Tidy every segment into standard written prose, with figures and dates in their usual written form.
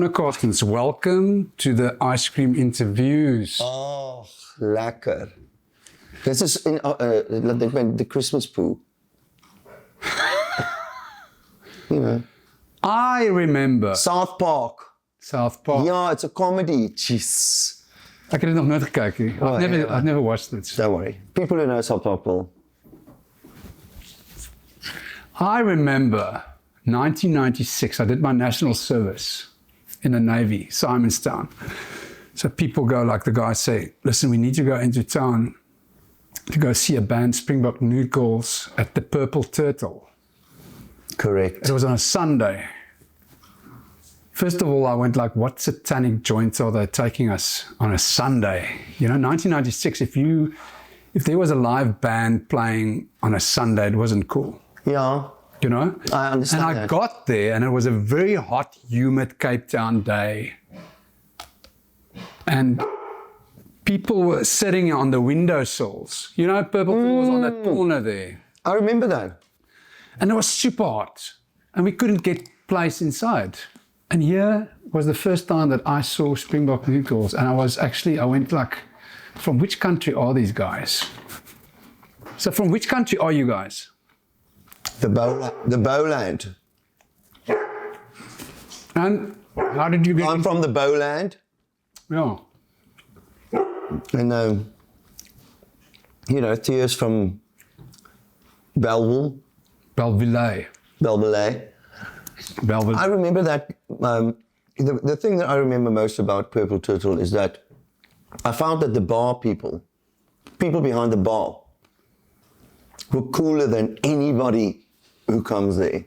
Arno Carstens, welcome to the ice cream interviews. Oh, lekker. This is in the Christmas poo. You know. I remember. South Park. South Park. Yeah, it's a comedy. Jeez. Ek het dit nog nooit gekyk nie. I've never watched it. Don't worry. People who know South Park will. I remember 1996, I did my national service in the Navy, Simonstown. So people go, like the guys say, listen, we need to go into town to go see a band, Springbok Nude at the Purple Turtle. Correct. It was on a Sunday. First of all, I went like, what satanic joints are they taking us on a Sunday? You know, 1996, if there was a live band playing on a Sunday, it wasn't cool. Yeah. You know? I understand. And I got there and it was a very hot, humid Cape Town day. And people were sitting on the windowsills. You know, Purple was on that corner there. I remember that. And it was super hot. And we couldn't get place inside. And here was the first time that I saw Springbok Nude. And I went like, from which country are these guys? So from which country are you guys? The Bowland. And how did you get? I'm from the Bowland. Yeah. And, you know, Theo's from Belleville. Belleville. I remember that, the thing that I remember most about Purple Turtle is that I found that the bar people behind the bar, were cooler than anybody who comes there.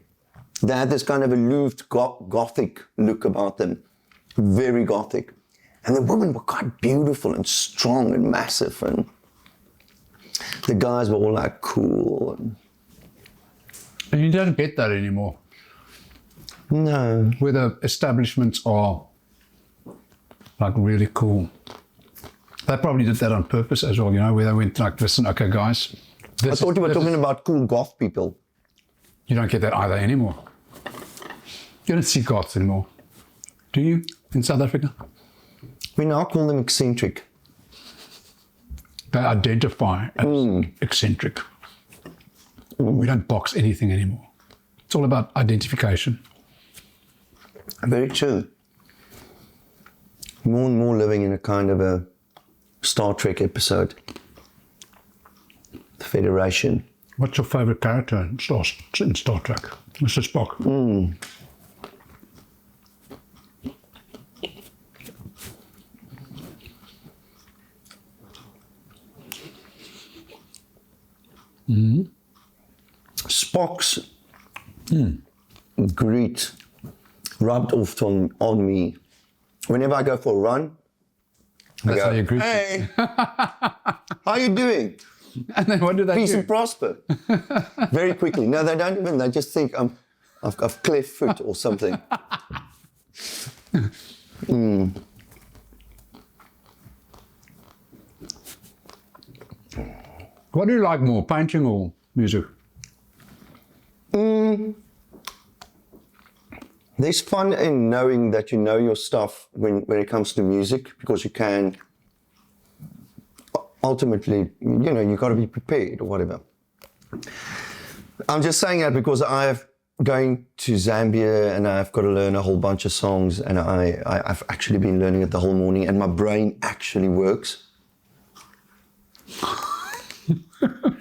They had this kind of aloof, gothic look about them, very gothic. And the women were quite beautiful and strong and massive, and the guys were all like cool. And you don't get that anymore. No. Where the establishments are like really cool. They probably did that on purpose as well, you know, where they went like, listen, okay guys. I thought you were talking about cool goth people. You don't get that either anymore. You don't see goths anymore. Do you in South Africa? We now call them eccentric. They identify as eccentric. We don't box anything anymore. It's all about identification. Very true. More and more living in a kind of a Star Trek episode. The Federation. What's your favorite character in Star Trek? Mr. Spock. Spock's greet rubbed off on me. Whenever I go for a run, That's how you greet. Hey, how you doing? And then what do they Peace do? and prosper. Very quickly. No, they don't even. They just think I've got cleft foot or something. What do you like more, painting or music? There's fun in knowing that you know your stuff when it comes to music, because you can ultimately, you know, you got to be prepared or whatever. I'm just saying that because I'm going to Zambia and I've got to learn a whole bunch of songs, and I've actually been learning it the whole morning, and my brain actually works.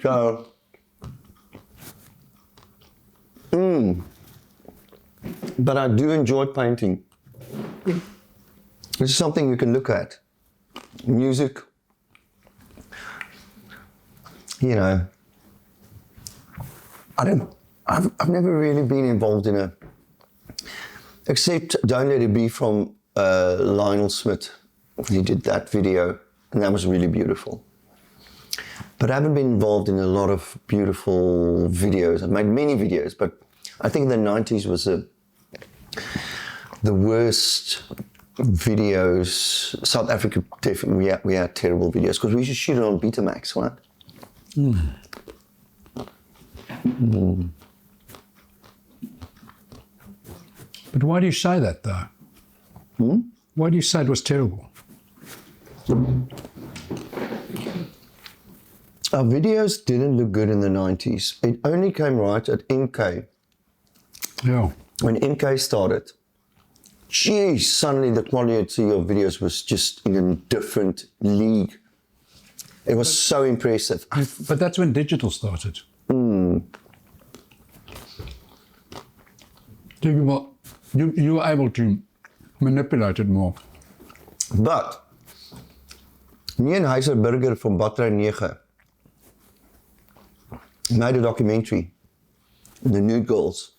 So, but I do enjoy painting. It's something you can look at. Music, you know, I've never really been involved in except Don't Let It Be from Lionel Smith. He did that video, and that was really beautiful. But I haven't been involved in a lot of beautiful videos. I've made many videos, but I think the 90s was the worst videos. South Africa, definitely, we had terrible videos because we used to shoot it on Betamax, right? But why do you say that though? Why do you say it was terrible? Our videos didn't look good in the 90s. It only came right at MK. Yeah. When MK started, geez, suddenly the quality of videos was just in a different league. It was so impressive. But that's when digital started. You were able to manipulate it more. But, me and Heiser Burger from Battery 9 made a documentary, The Nude Girls.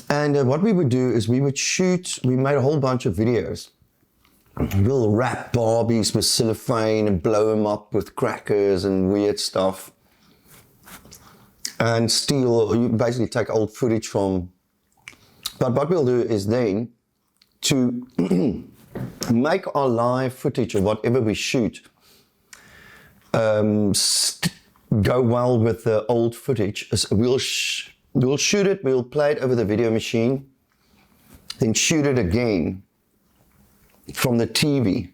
And what we would do is we made a whole bunch of videos. We'll wrap Barbies with cellophane and blow them up with crackers and weird stuff. And you basically take old footage from. But what we'll do is then to make our live footage of whatever we shoot go well with the old footage. We'll shoot it, we'll play it over the video machine, then shoot it again from the TV,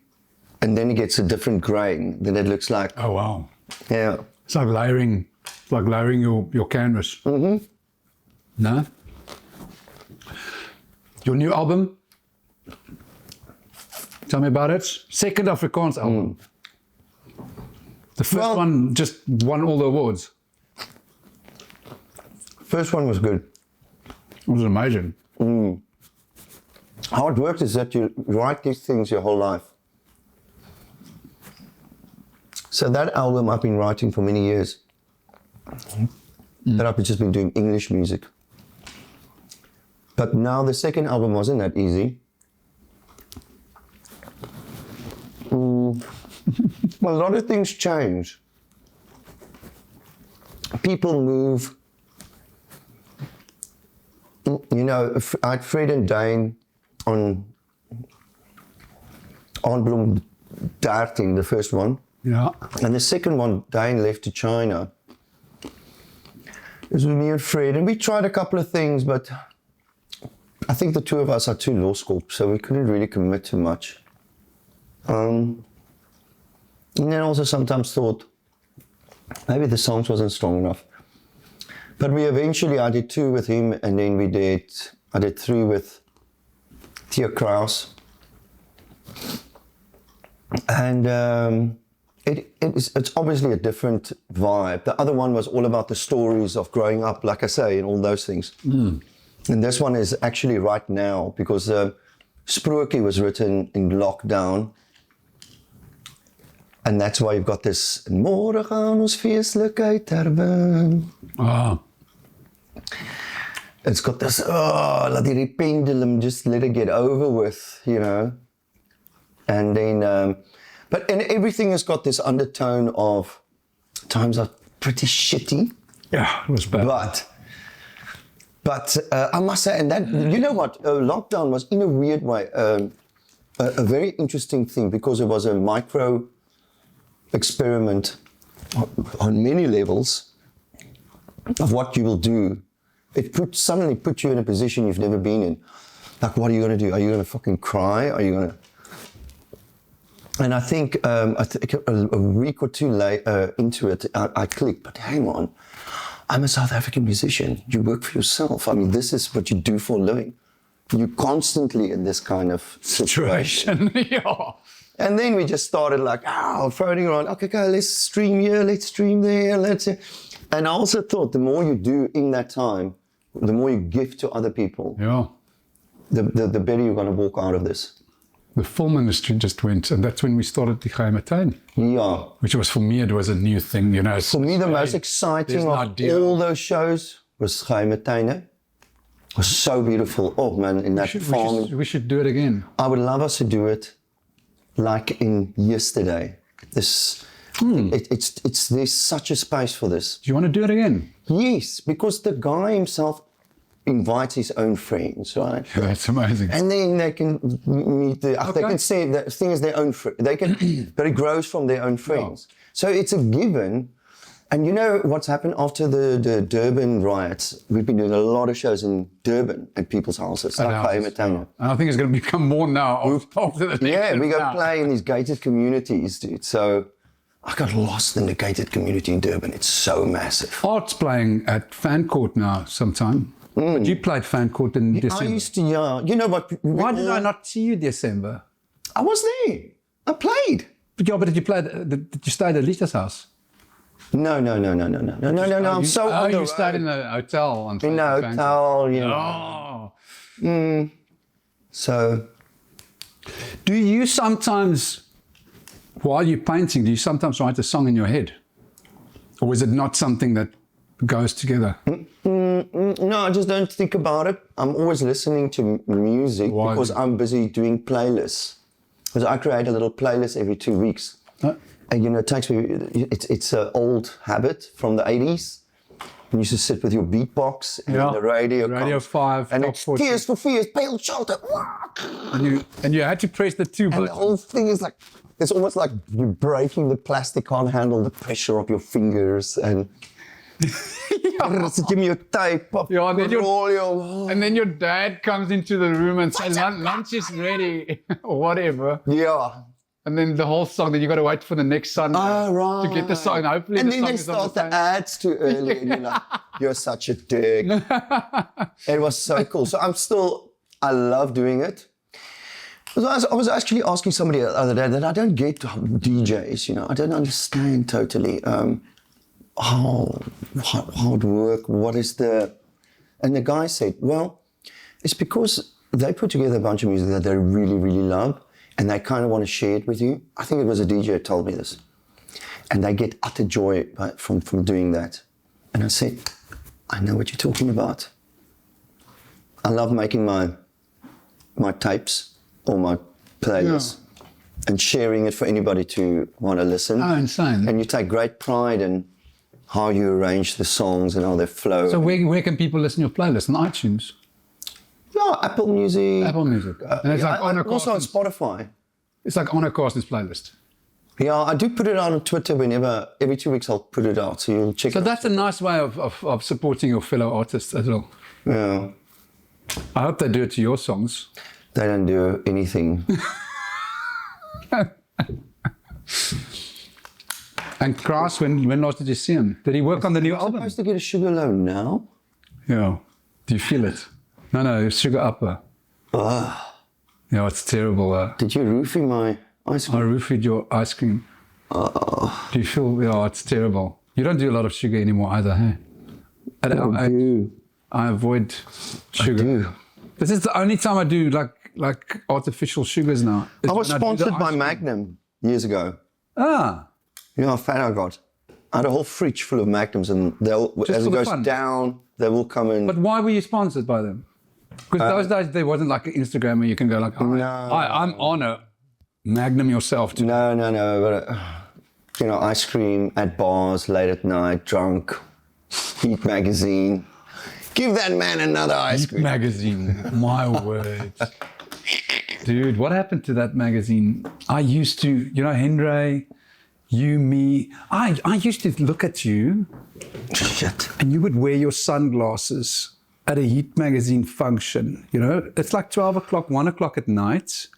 and then it gets a different grain. Then it looks like. Oh wow! Yeah. It's like layering your canvas. Mm-hmm. No. Your new album. Tell me about it. Second Afrikaans album. The first one just won all the awards. First one was good. It was amazing. How it works is that you write these things your whole life. So that album I've been writing for many years. But I've just been doing English music. But now the second album wasn't that easy. A lot of things change. People move. You know, I had Fred and Dane on Bloem 13, the first one. Yeah. And the second one, Dane left to China. It was with me and Fred, and we tried a couple of things, but I think the two of us are too law school, so we couldn't really commit to much. And then also sometimes thought, maybe the songs wasn't strong enough. But I did 2 with him, and then I did 3 with Theo Kraus. And it's obviously a different vibe. The other one was all about the stories of growing up, like I say, and all those things. And this one is actually right now, because Sprokie was written in lockdown. And that's why you've got this, Môre gaan ons feestlikheid herwin. It's got this, laat die pendulum, just let it get over with, you know. And then, and everything has got this undertone of times are pretty shitty. Yeah, it was bad. But I must say, and that, you know what, lockdown was in a weird way a very interesting thing, because it was a micro experiment on many levels of what you will do. It suddenly put you in a position you've never been in. Like, what are you going to do? Are you going to fucking cry? Are you going to... And I think a week or two later into it, I clicked, but hang on, I'm a South African musician. You work for yourself. I mean, this is what you do for a living. You're constantly in this kind of situation. Yeah. And then we just started like, phoning around, okay, let's stream here, let's stream there, And I also thought the more you do in that time, the more you give to other people, the better you're going to walk out of this. The film industry just went, and that's when we started the Geheime Tuin. Yeah. Which was, for me, it was a new thing, you know. For me, the most exciting of all those shows was Geheime Tuin. It was so beautiful. Oh, man, in that farm. We should do it again. I would love us to do it like in yesterday. There's such a space for this. Do you want to do it again? Yes, because the guy himself invites his own friends, right? Yeah, that's amazing. And then they can meet they can say that thing is their own friend. But it grows from their own friends. Yeah. So it's a given. And you know what's happened after the Durban riots? We've been doing a lot of shows in Durban at people's houses. Like And I think it's going to become more now after the Yeah, we go now. play in these gated communities, dude. So I got lost in the gated community in Durban. It's so massive. Art's playing at Fan Court now sometime. But you played Fan Court in December. I used to, yeah. You know what? Why did I not see you December? I was there. I played. But did you play? Did you stay at Alicia's house? No. I'm so on the you road. stayed in a hotel. In a hotel, you know. Oh. So, Do you sometimes, while you're painting, do you sometimes write a song in your head? Or is it not something that goes together? no, I just don't think about it. I'm always listening to music because I'm busy doing playlists. Because I create a little playlist every 2 weeks. And, you know, it takes me, it's an old habit from the 80s. You used to sit with your beatbox and the radio. Radio 5. And it's 40. Tears for Fears, Pale Shelter. And you had to press the two And buttons. the whole thing is like, it's almost like you're breaking the plastic, can't handle the pressure of your fingers. And give me your tape. And then your dad comes into the room and says, lunch is ready, or whatever. Yeah. And then the whole song, then you got to wait for the next Sunday to get the song. Hopefully, and the then song they is on start the same. ads too early, and you're like, you're such a dick. It was so cool. So I love doing it. I was actually asking somebody the other day that I don't get DJs, you know, I don't understand totally how it work, what is and the guy said, well, it's because they put together a bunch of music that they really, really love, and they kind of want to share it with you. I think it was a DJ who told me this. And they get utter joy from doing that. And I said, I know what you're talking about. I love making my tapes or my playlists and sharing it for anybody to want to listen. Oh, insane. And you take great pride in how you arrange the songs and how they flow. So where can people listen to your playlist? On iTunes? Yeah, Apple Music. Apple Music. And it's like also on Spotify. It's like on a Carstens playlist. Yeah, I do put it on Twitter every 2 weeks I'll put it out, so you'll check it So out. that's a nice way of supporting your fellow artists as well. Yeah. I hope they do it to your songs. They don't do anything. And Kras, when last did you see him? Did he work on the new I'm album? supposed to get a sugar loan now? Yeah. Do you feel it? No, sugar upper. Yeah, it's terrible. Did you roofie my ice I cream? roofied your ice cream. Do you feel, yeah, it's terrible. You don't do a lot of sugar anymore either, hey? At our I age, do. I avoid sugar. I do. This is the only time I do like artificial sugars now. I was when do the sponsored by ice cream. Magnum years ago. Ah, You know how fat I got? I had a whole fridge full of Magnums, and Just as for it the goes fun? down, they will come in. but why were you sponsored by them? Because those days there wasn't like an Instagram where you can go like, hi, I'm Arno. Magnum yourself. Too. No, but you know, ice cream at bars late at night, drunk, Heat magazine. Give that man another ice cream. Magazine, my word. Dude, what happened to that magazine? I used to, you know, Henry, you, me. I used to look at you Shit. and you would wear your sunglasses at a Heat magazine function. You know, it's like 12 o'clock, 1 o'clock at night.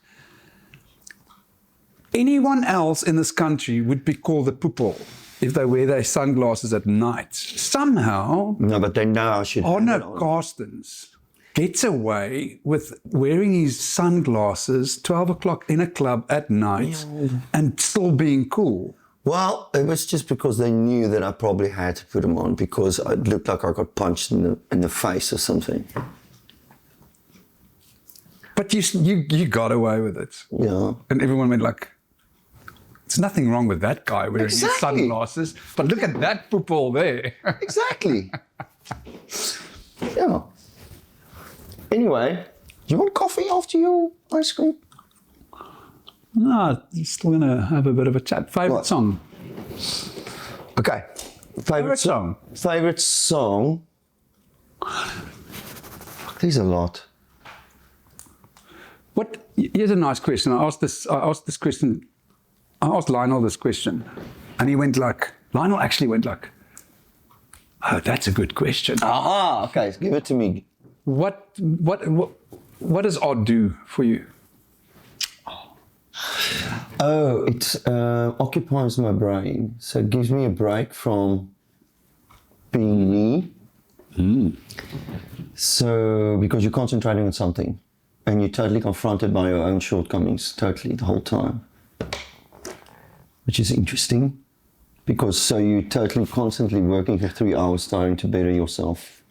Anyone else in this country would be called a poople if they wear their sunglasses at night. Somehow, No, but they know I should. Arno Carstens gets away with wearing his sunglasses 12 o'clock in a club at night and still being cool. Well, it was just because they knew that I probably had to put them on because it looked like I got punched in the face or something. But you got away with it. Yeah. And everyone went like, there's nothing wrong with that guy wearing his Exactly. sunglasses, but look at that football there. Exactly. Yeah. Anyway, do you want coffee after your ice cream? No, still going to have a bit of a chat. Favorite What? song? Okay. Favorite song? Favorite song? Fuck, there's a lot. Here's a nice question. I asked Lionel this question, and Lionel actually went like, Oh, that's a good question. Aha, okay, give it to me. What does art do for you? Oh, it occupies my brain. So it gives me a break from being me. So, because you're concentrating on something and you're totally confronted by your own shortcomings, totally, the whole time. Which is interesting. Because so you're totally constantly working for 3 hours trying to better yourself.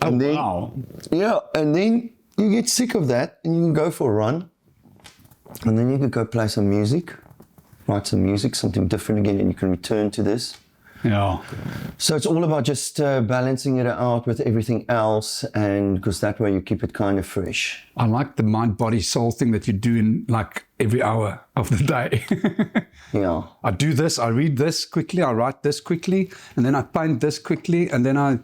And then, wow. Yeah, and then you get sick of that and you can go for a run. And then you can go play some music, write some music, something different again, and you can return to this. Yeah. So it's all about just balancing it out with everything else, and because that way you keep it kind of fresh. I like the mind, body, soul thing that you do in like every hour of the day. Yeah. I do this, I read this quickly, I write this quickly, and then I paint this quickly, and then I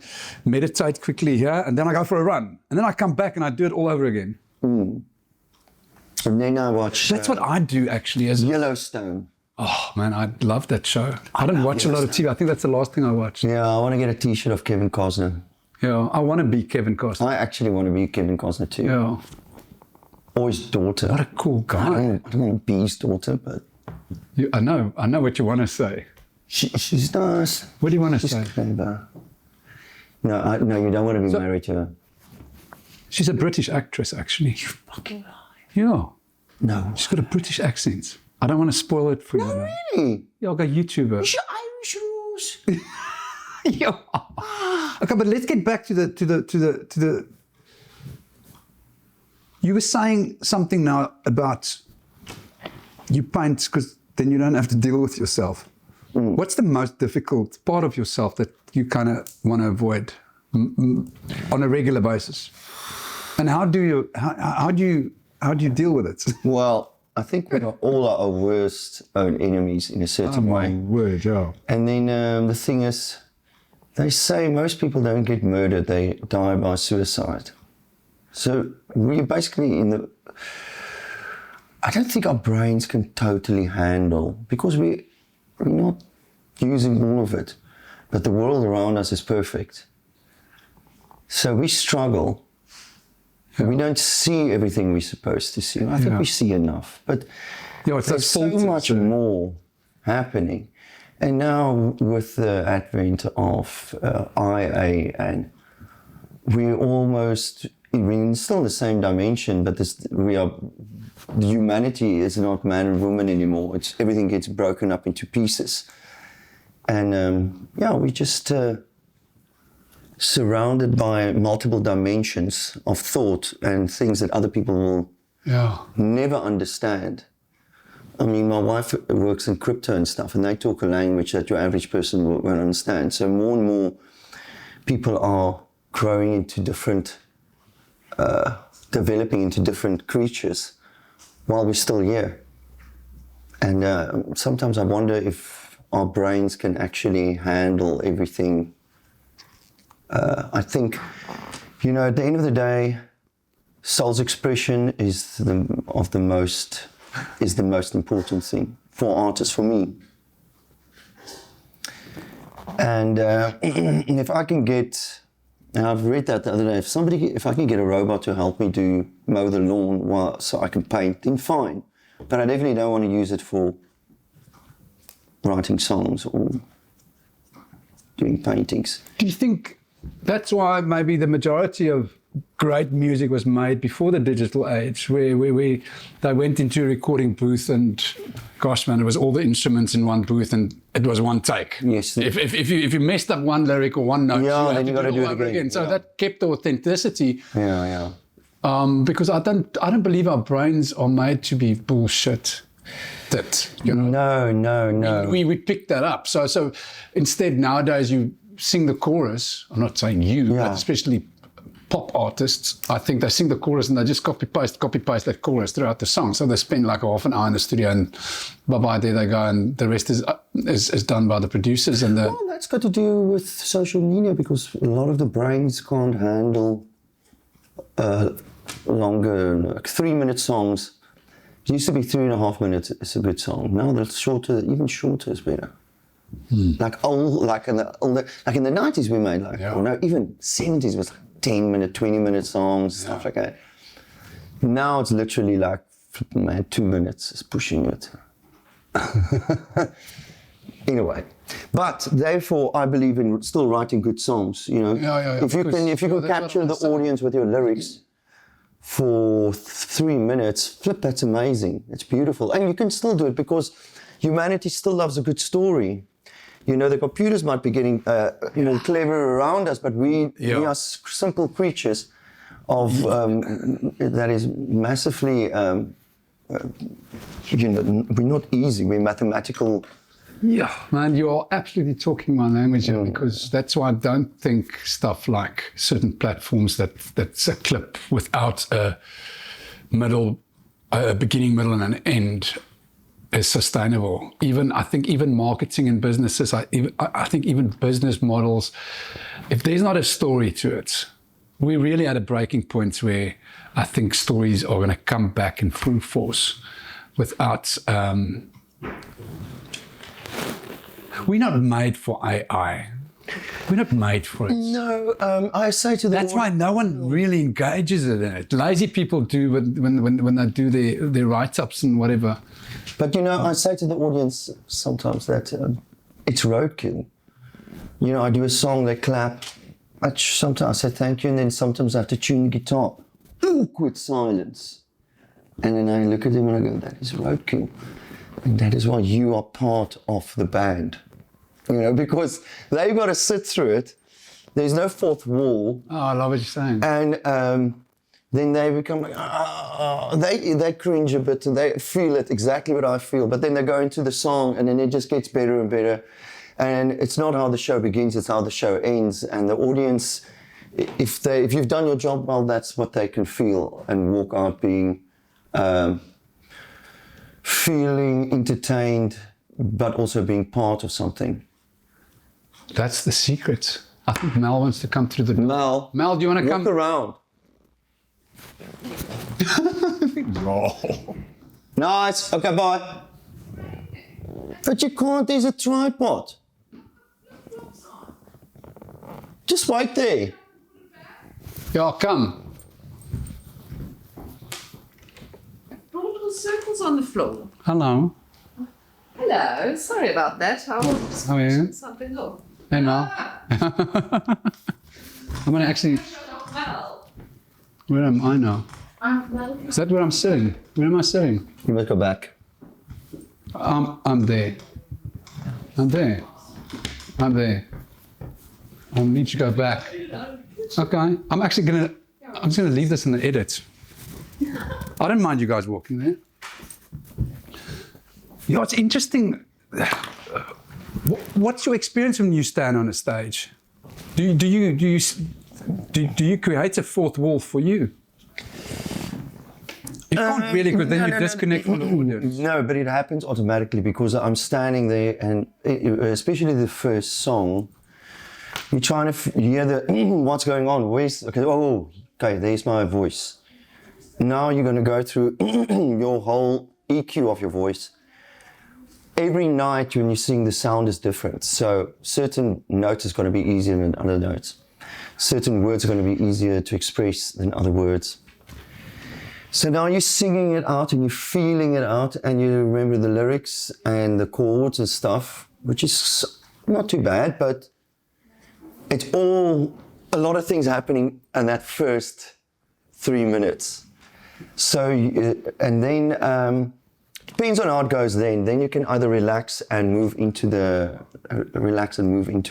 meditate quickly here, and then I go for a run. And then I come back and I do it all over again. And then I watch That's what I do actually. As Yellowstone. Oh man, I love that show. I don't watch a lot of TV. I think that's the last thing I watched. Yeah, I want to get a t-shirt of Kevin Costner. Yeah, I want to be Kevin Costner. I actually want to be Kevin Costner too. Yeah. Or his daughter. What a cool I guy. don't want to be his daughter, but I know what you want to say. she's nice. What do you want to She's say? clever. No, no, you don't want to be married to her. She's a British actress, actually. You fucking lie. Yeah. No. She's got a British accent. I don't want to spoil it for you. No, really? Yeah, I'll go YouTuber. It's your Irish rules. Yeah. Okay, but let's get back to the. You were saying something now about you paint because then you don't have to deal with yourself. What's the most difficult part of yourself that you kind of want to avoid on a regular basis? And how do you deal with it? Well, I think we are all our worst own enemies in a certain way. Word, yeah. And then the thing is, they say most people don't get murdered, they die by suicide. So we're basically I don't think our brains can totally handle, because we're not using all of it, but the world around us is perfect. So we struggle. We don't see everything we're supposed to see. I think we see enough, but there's so much more happening. And now with the advent of IA, and we're still in the same dimension, but humanity is not man and woman anymore. Everything gets broken up into pieces. And we just surrounded by multiple dimensions of thought and things that other people will never understand. I mean, my wife works in crypto and stuff, and they talk a language that your average person won't understand. So more and more people are growing into different, developing into different creatures while we're still here. And sometimes I wonder if our brains can actually handle everything. I think, at the end of the day, soul's expression is the most important thing for artists, for me. And if I can get, and I've read that the other day, if I can get a robot to help me mow the lawn so I can paint, then fine. But I definitely don't want to use it for writing songs or doing paintings. Do you think that's why maybe the majority of great music was made before the digital age, where they went into a recording booth and, gosh man, it was all the instruments in one booth and it was one take. Yes. If you messed up one lyric or one note, then you got to do it again. So that kept the authenticity. Yeah. Because I don't believe our brains are made to be bullshit. No. We picked that up. So instead nowadays you sing the chorus. I'm not saying you, but especially pop artists, I think they sing the chorus and they just copy paste that chorus throughout the song. So they spend like half an hour in the studio and bye-bye, there they go, and the rest is done by the producers. And well, that's got to do with social media, because a lot of the brains can't handle longer, like 3-minute songs. It used to be 3.5 minutes is a good song. Now that's shorter, even shorter is better. Like in the 90s we made or no, even 70s was like 10-minute, 20-minute songs, stuff like that. Now it's literally like, man, 2 minutes is pushing it. In a way. But therefore, I believe in still writing good songs, you know. If you can capture the audience with your lyrics for 3 minutes, flip, that's amazing. It's beautiful. And you can still do it because humanity still loves a good story. You know, the computers might be getting clever around us, but we are simple creatures of that is massively, we're not easy, we're mathematical. Yeah, man, you're absolutely talking my language here, because that's why I don't think stuff like certain platforms that's a clip without a beginning, middle, and an end is sustainable. I think even marketing and businesses, I think even business models, if there's not a story to it, we're really at a breaking point where I think stories are going to come back in full force without... we're not made for AI. We're not made for it. No, I say to That's why no one really engages in it. Lazy people do when they do their write-ups and whatever. But you know, I say to the audience sometimes that it's roadkill. You know, I do a song, they clap. Sometimes I say thank you, and then sometimes I have to tune the guitar. Awkward silence. And then I look at them and I go, that is roadkill. And that is why you are part of the band. You know, because they've got to sit through it. There's no fourth wall. Oh, I love what you're saying. And then they become like, they cringe a bit and they feel it exactly what I feel. But then they go into the song and then it just gets better and better. And it's not how the show begins, it's how the show ends. And the audience, if you've done your job well, that's what they can feel and walk out being, feeling entertained, but also being part of something. That's the secret. I think Mel wants to come through the door. Mel, do you want to come? Look around. No. Nice. Okay, bye. But you can't. There's a tripod. Just wait there. Yeah, come. Little circles on the floor. Hello. Hello. Sorry about that. I was How are you? something up. Hey, Mel. I'm going to actually... Well. Where am I now? Well. Is that where I'm sitting? Where am I sitting? You must go back. I'm there. I'm there. I'm there. I need to go back. Okay. I'm just gonna leave this in the edit. I don't mind you guys walking there. Yeah, it's interesting. What's your experience when you stand on a stage? Do you create a fourth wall for you? You can't really, because then you disconnect from the audience. No, but it happens automatically because I'm standing there, and especially the first song, you're trying to hear what's going on. Okay, there's my voice. Now you're going to go through your whole EQ of your voice. Every night when you sing, the sound is different. So certain notes is going to be easier than other notes. Certain words are going to be easier to express than other words. So now you're singing it out and you're feeling it out and you remember the lyrics and the chords and stuff, which is not too bad, but it's all a lot of things happening in that first 3 minutes. So, and then, depends on how it goes then you can either relax and move into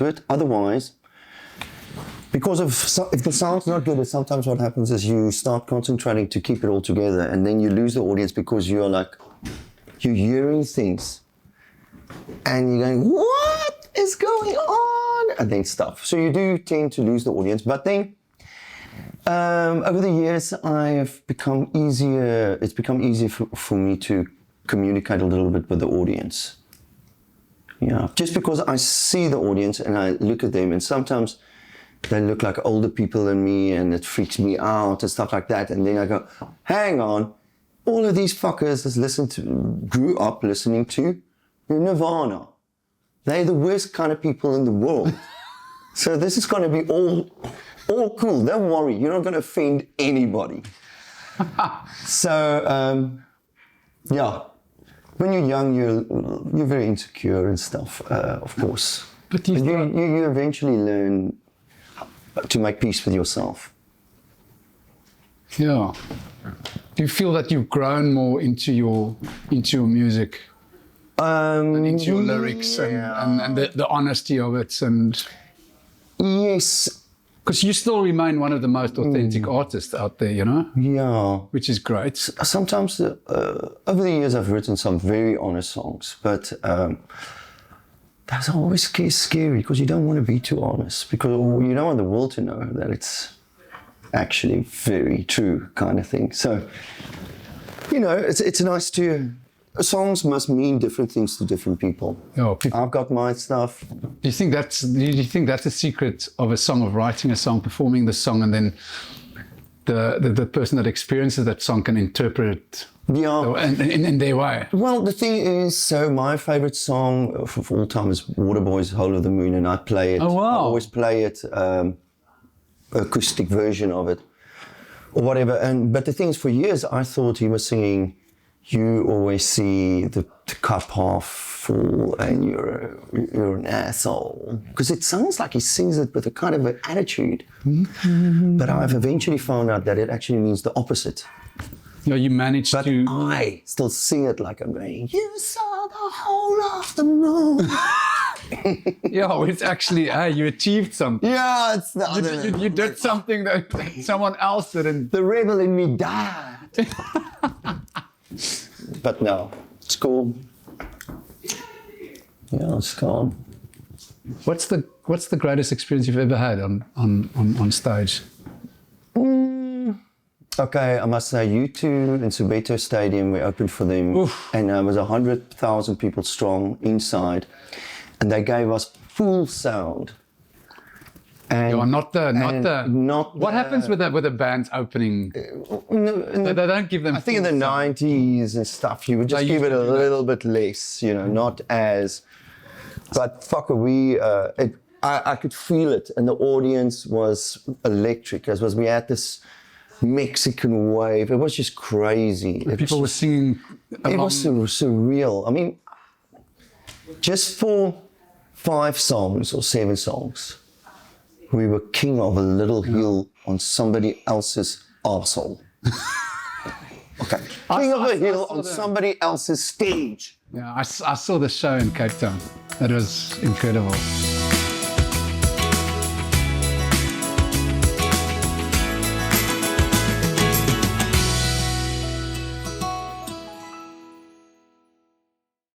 it. Otherwise, because if the sound's not good, sometimes what happens is you start concentrating to keep it all together, and then you lose the audience because you're hearing things and you're going, what is going on? And then stuff. So you do tend to lose the audience, but then over the years it's become easier for me to communicate a little bit with the audience. Yeah, just because I see the audience and I look at them, and sometimes they look like older people than me and it freaks me out and stuff like that. And then I go, hang on, all of these fuckers grew up listening to Nirvana. They're the worst kind of people in the world. So this is going to be all cool. Don't worry, you're not going to offend anybody. So, yeah, when you're young, you're very insecure and stuff, of course. But you eventually learn to make peace with yourself. Yeah. Do you feel that you've grown more into your music? And into your lyrics and the honesty of it, and yes, because you still remain one of the most authentic artists out there, you know. Yeah, which is great. Sometimes over the years I've written some very honest songs, but that's always scary because you don't want to be too honest, because you don't want the world to know that it's actually very true kind of thing. So, you know, it's nice to. Songs must mean different things to different people. Oh, I've got my stuff. Do you think that's a secret of a song, of writing a song, performing the song, and then the person that experiences that song can interpret it in their way? Well, the thing is, so my favorite song of all time is Waterboy's Whole of the Moon, and I play it. Oh, wow. I always play it, acoustic version of it, or whatever. But the thing is, for years I thought he was singing, "You always see the cup half full and you're an asshole." Because it sounds like he sings it with a kind of an attitude. Mm-hmm. But I've eventually found out that it actually means the opposite. No, you managed but to... I still sing it like I'm going, "You saw the whole of the moon." Yeah, well, it's actually, you achieved something. Yeah, it's the other... You did something that someone else didn't. The rebel in me died. But no, it's cool. Yeah, it's gone. What's the greatest experience you've ever had on stage? Okay, I must say, U2 in Soweto Stadium, we opened for them. Oof. And it was 100,000 people strong inside, and they gave us full sound. And what happens with a band's opening? They don't give them. I think in the 90s and stuff, you would just give it a little bit less, you know, not as. But fuck, I could feel it, and the audience was electric. As was, we had this Mexican wave. It was just crazy. People were singing. It was surreal. I mean, just for 5 songs or 7 songs, we were king of a little hill on somebody else's arsehole. Okay. King of a hill on somebody else's stage. Yeah, I saw the show in Cape Town. That was incredible.